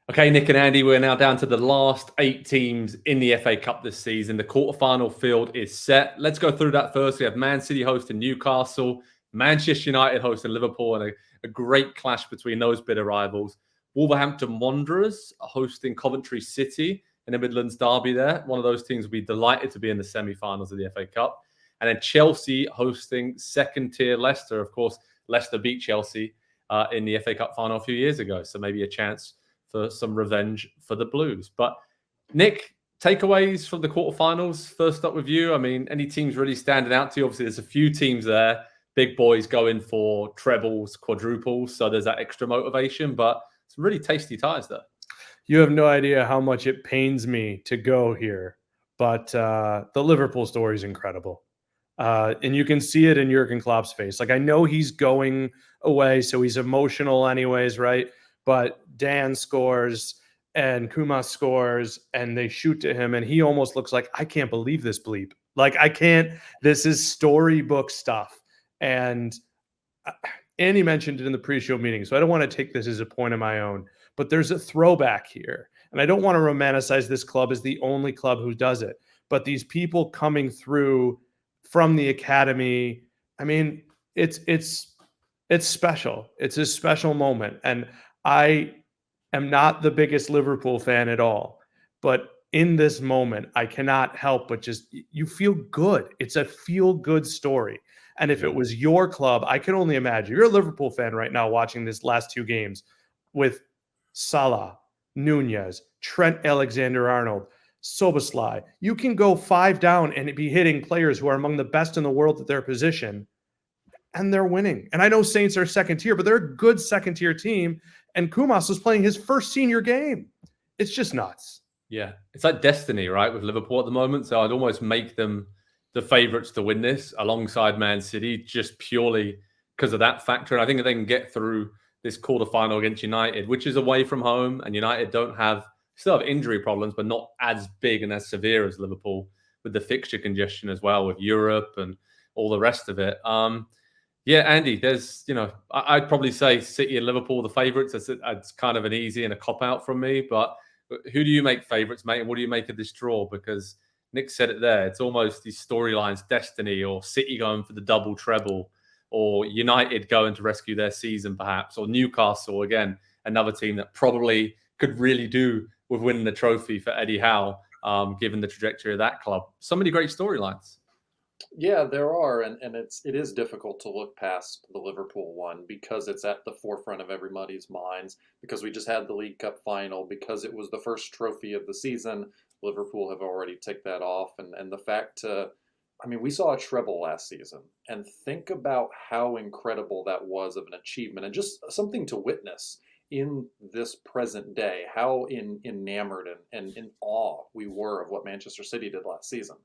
Okay, Nick and Andy, we're now down to the last 8 teams in the FA Cup this season. The quarterfinal field is set. Let's go through that first. We have Man City hosting Newcastle, Manchester United hosting Liverpool, and a great clash between those bitter rivals. Wolverhampton Wanderers hosting Coventry City in the Midlands derby there. One of those teams will be delighted to be in the semi-finals of the FA Cup. And then Chelsea hosting second-tier Leicester. Of course, Leicester beat Chelsea in the FA Cup final a few years ago, so maybe a chance for some revenge for the Blues. But Nick, takeaways from the quarterfinals. First up with you. I mean, any teams really standing out to you? Obviously, there's a few teams there, big boys going for trebles, quadruples, so there's that extra motivation. But some really tasty ties there. You have no idea how much it pains me to go here, but the Liverpool story is incredible. And you can see it in Jurgen Klopp's face. Like, I know he's going away, so he's emotional anyways, right? But Dan scores and Kuma scores and they shoot to him and he almost looks like, I can't believe this bleep. Like, I can't, this is storybook stuff. And Andy mentioned it in the pre-show meeting, so I don't want to take this as a point of my own, but there's a throwback here. And I don't want to romanticize this club as the only club who does it. But these people coming through from the academy, I mean, it's special. It's a special moment. And I am not the biggest Liverpool fan at all, but in this moment, I cannot help but just, you feel good. It's a feel-good story. And if it was your club, I can only imagine. You're a Liverpool fan right now watching this last 2 games with Salah, Nunez, Trent Alexander-Arnold, Szoboszlai. You can go 5 down and be hitting players who are among the best in the world at their position, and they're winning. And I know Saints are second tier, but they're a good second tier team. And Kumas was playing his first senior game. It's just nuts. Yeah, it's like destiny, right, with Liverpool at the moment. So I'd almost make them the favourites to win this alongside Man City, just purely because of that factor. And I think if they can get through this quarterfinal against United, which is away from home, and United still have injury problems, but not as big and as severe as Liverpool, with the fixture congestion as well, with Europe and all the rest of it. Yeah, Andy, I'd probably say City and Liverpool the favourites. That's kind of an easy and a cop-out from me. But who do you make favourites, mate? And what do you make of this draw? Because Nick said it there. It's almost these storylines, destiny, or City going for the double treble, or United going to rescue their season, perhaps, or Newcastle, again, another team that probably could really do with winning the trophy for Eddie Howe, given the trajectory of that club. So many great storylines. Yeah, there are, and it is difficult to look past the Liverpool one because it's at the forefront of everybody's minds, because we just had the League Cup final, because it was the first trophy of the season. Liverpool have already ticked that off, and the fact, I mean, we saw a treble last season, and think about how incredible that was of an achievement, and just something to witness in this present day, how enamored and in awe we were of what Manchester City did last season.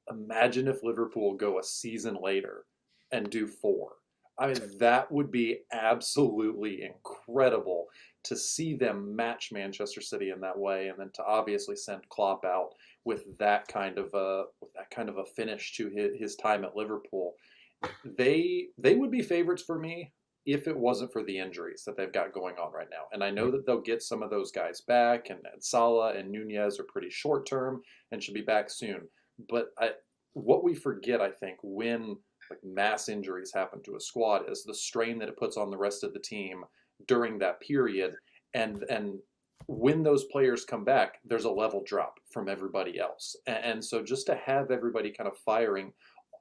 Imagine if Liverpool go a season later and do 4. I mean, that would be absolutely incredible to see them match Manchester City in that way, and then to obviously send Klopp out with that kind of a finish to his time at Liverpool. They would be favorites for me if it wasn't for the injuries that they've got going on right now. And I know that they'll get some of those guys back, and Salah and Nunez are pretty short term and should be back soon. But what we forget, I think, when mass injuries happen to a squad is the strain that it puts on the rest of the team during that period. And when those players come back, there's a level drop from everybody else. And so just to have everybody kind of firing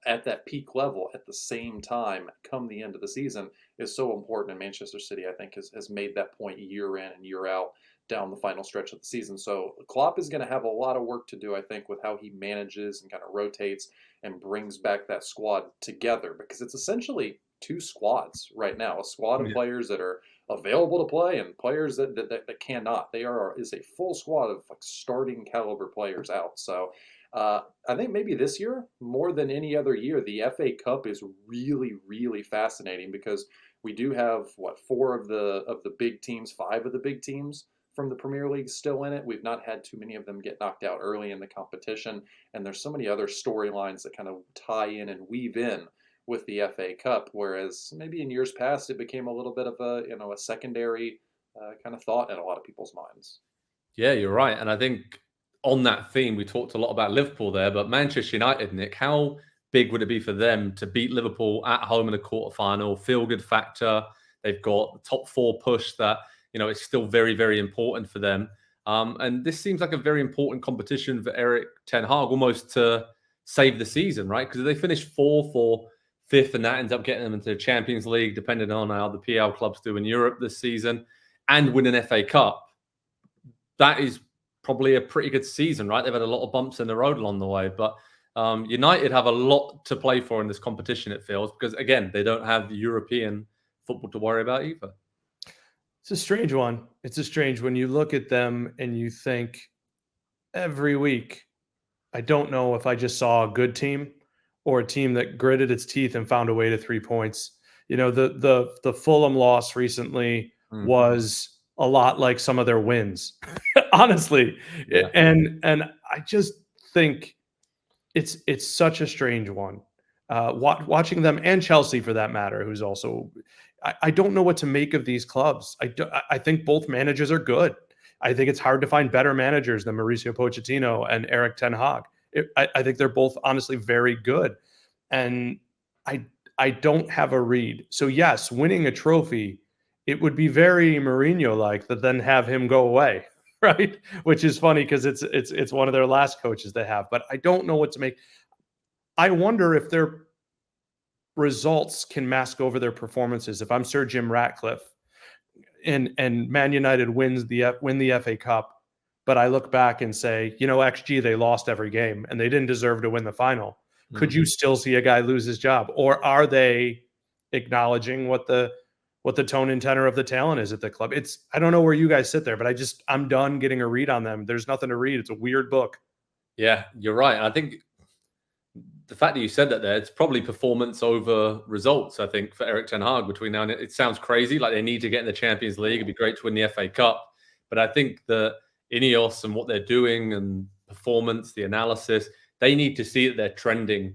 at that peak level at the same time come the end of the season is so important. And Manchester City, I think, has made that point year in and year out down the final stretch of the season. So Klopp is going to have a lot of work to do, I think, with how he manages and kind of rotates and brings back that squad together, because it's essentially 2 squads right now, a squad of players that are available to play and players that cannot. Is a full squad of starting caliber players out. So I think maybe this year, more than any other year, the FA Cup is really, really fascinating, because we do have 4 of the big teams, 5 of the big teams from the Premier League still in it. We've not had too many of them get knocked out early in the competition, and there's so many other storylines that kind of tie in and weave in with the FA Cup, whereas maybe in years past it became a little bit of a secondary kind of thought in a lot of people's minds. Yeah, you're right. And I think on that theme, we talked a lot about Liverpool there, but Manchester United, Nick, how big would it be for them to beat Liverpool at home in a quarterfinal? Feel good factor. They've got the top four push that, it's still very, very important for them. And this seems like a very important competition for Eric Ten Hag, almost to save the season, right? Because if they finish fourth or fifth, and that ends up getting them into the Champions League, depending on how the PL clubs do in Europe this season, and win an FA Cup, that is probably a pretty good season, right? They've had a lot of bumps in the road along the way, but United have a lot to play for in this competition, it feels, because again, they don't have European football to worry about either. It's a strange one. It's a strange when you look at them and you think every week, I don't know if I just saw a good team or a team that gritted its teeth and found a way to 3 points. The Fulham loss recently was a lot like some of their wins, honestly. Yeah. And I just think it's such a strange one. Watching them, and Chelsea for that matter, who's also, I don't know what to make of these clubs. I think both managers are good. I think it's hard to find better managers than Mauricio Pochettino and Eric Ten Hag. I think they're both honestly very good. And I don't have a read. So yes, winning a trophy, it would be very Mourinho-like to then have him go away, right? Which is funny because it's one of their last coaches they have. But I don't know what to make. I wonder if their results can mask over their performances. If I'm Sir Jim Ratcliffe and Man United win the FA Cup, but I look back and say, XG, they lost every game and they didn't deserve to win the final. Could you still see a guy lose his job? Or are they acknowledging what the tone and tenor of the talent is at the club? I don't know where you guys sit there, but I'm done getting a read on them. There's nothing to read. It's a weird book. Yeah, you're right. I think the fact that you said that there, it's probably performance over results, I think, for Eric Ten Hag between now and it sounds crazy. Like they need to get in the Champions League. It'd be great to win the FA Cup. But I think that Ineos and what they're doing and performance, the analysis, they need to see that they're trending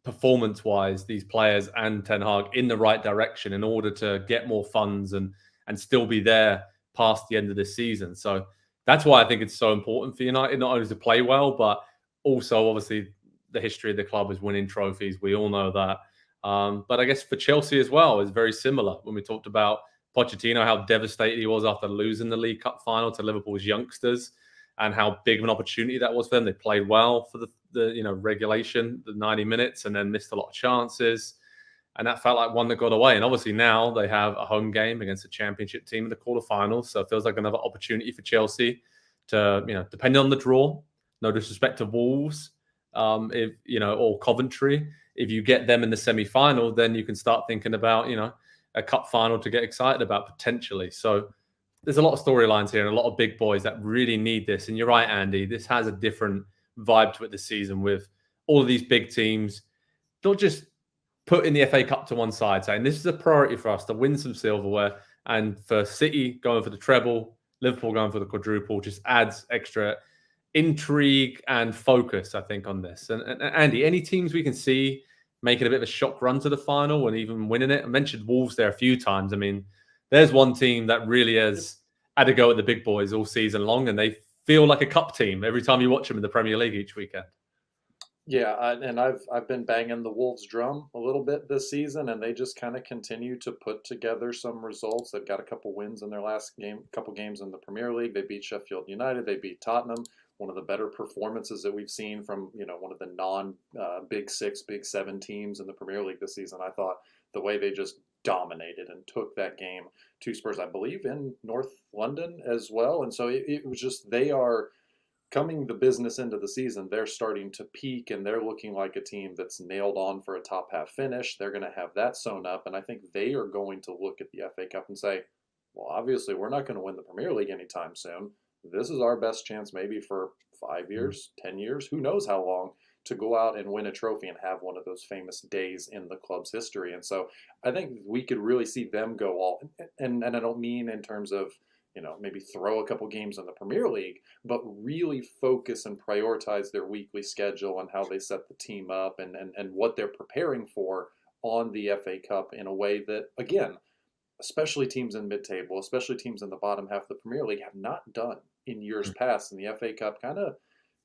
performance-wise, these players and Ten Hag, in the right direction in order to get more funds and still be there past the end of this season. So that's why I think it's so important for United, not only to play well, but also obviously the history of the club is winning trophies. We all know that. But I guess for Chelsea as well is very similar. When we talked about Pochettino, how devastated he was after losing the League Cup final to Liverpool's youngsters and how big of an opportunity that was for them. They played well for the regulation, the 90 minutes, and then missed a lot of chances. And that felt like one that got away. And obviously now they have a home game against a championship team in the quarterfinals. So it feels like another opportunity for Chelsea to, depending on the draw, no disrespect to Wolves, or Coventry, if you get them in the semi-final, then you can start thinking about, a cup final to get excited about potentially. So there's a lot of storylines here and a lot of big boys that really need this. And you're right, Andy, this has a different vibe to it this season with all of these big teams. Don't just put in the FA Cup to one side, saying this is a priority for us to win some silverware. And for City going for the treble, Liverpool going for the quadruple, just adds extra intrigue and focus, I think, on this. And Andy, any teams we can see making a bit of a shock run to the final and even winning it? I mentioned Wolves there a few times. I mean, there's one team that really has had a go at the big boys all season long, and they feel like a cup team every time you watch them in the Premier League each weekend. Yeah, and I've been banging the Wolves drum a little bit this season, and they just kind of continue to put together some results. They've got a couple wins in their last couple games in the Premier League. They beat Sheffield United. They beat Tottenham. One of the better performances that we've seen from one of the non-Big Six, Big Seven teams in the Premier League this season. I thought the way they just dominated and took that game to Spurs, I believe, in North London as well. And so it was just, they are coming the business into the season. They're starting to peak and they're looking like a team that's nailed on for a top half finish. They're going to have that sewn up. And I think they are going to look at the FA Cup and say, well, obviously we're not going to win the Premier League anytime soon. This is our best chance maybe for 5 years, 10 years, who knows how long, to go out and win a trophy and have one of those famous days in the club's history. And so I think we could really see them go all, and I don't mean in terms of, maybe throw a couple games in the Premier League, but really focus and prioritize their weekly schedule and how they set the team up and what they're preparing for on the FA Cup in a way that, again, especially teams in mid-table, especially teams in the bottom half of the Premier League, have not done in years past. And the FA Cup kind of,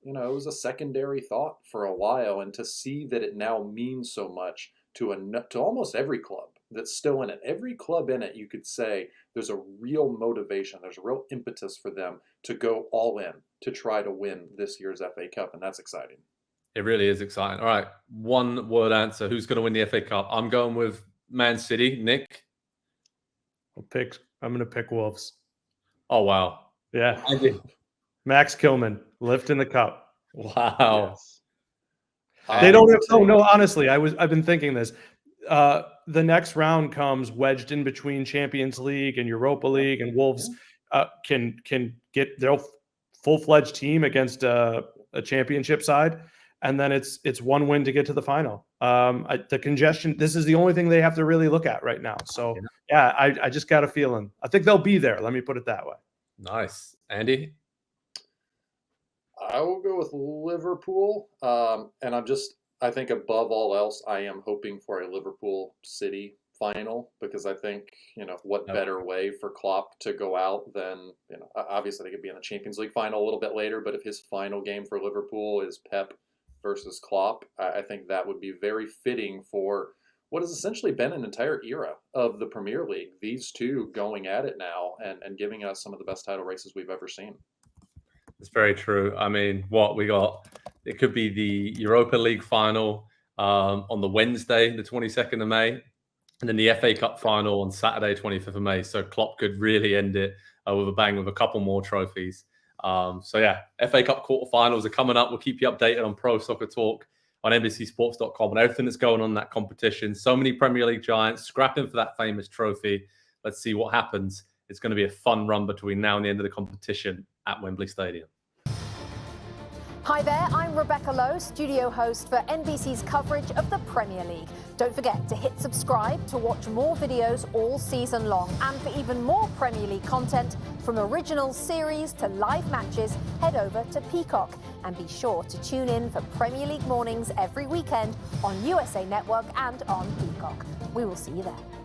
it was a secondary thought for a while. And to see that it now means so much to almost every club that's still in it. Every club in it, you could say there's a real motivation, there's a real impetus for them to go all in to try to win this year's FA Cup, and that's exciting. It really is exciting. All right, one word answer. Who's going to win the FA Cup? I'm going with Man City. Nick? I'm going to pick Wolves. Oh, wow. Yeah. Max Kilman lifting the cup. Wow. Yes. They don't have, no, honestly, I've been thinking this. The next round comes wedged in between Champions League and Europa League, and Wolves can get their full-fledged team against a championship side, and then it's one win to get to the final. The congestion, this is the only thing they have to really look at right now. So yeah, I just got a feeling. I think they'll be there. Let me put it that way. Nice. Andy? I will go with Liverpool. And I think above all else, I am hoping for a Liverpool City final, because I think, what better way for Klopp to go out than, obviously they could be in the Champions League final a little bit later, but if his final game for Liverpool is Pep versus Klopp, I think that would be very fitting for what has essentially been an entire era of the Premier League. These two going at it now and giving us some of the best title races we've ever seen. It's very true. I mean, what we got, it could be the Europa League final on the Wednesday, the 22nd of May, and then the FA Cup final on Saturday, 25th of May. So Klopp could really end it with a bang with a couple more trophies. So yeah, FA Cup quarterfinals are coming up. We'll keep you updated on Pro Soccer Talk on NBCSports.com and everything that's going on in that competition. So many Premier League giants scrapping for that famous trophy. Let's see what happens. It's going to be a fun run between now and the end of the competition at Wembley Stadium. Hi there, I'm Rebecca Lowe, studio host for NBC's coverage of the Premier League. Don't forget to hit subscribe to watch more videos all season long. And for even more Premier League content, from original series to live matches, head over to Peacock. And be sure to tune in for Premier League mornings every weekend on USA Network and on Peacock. We will see you there.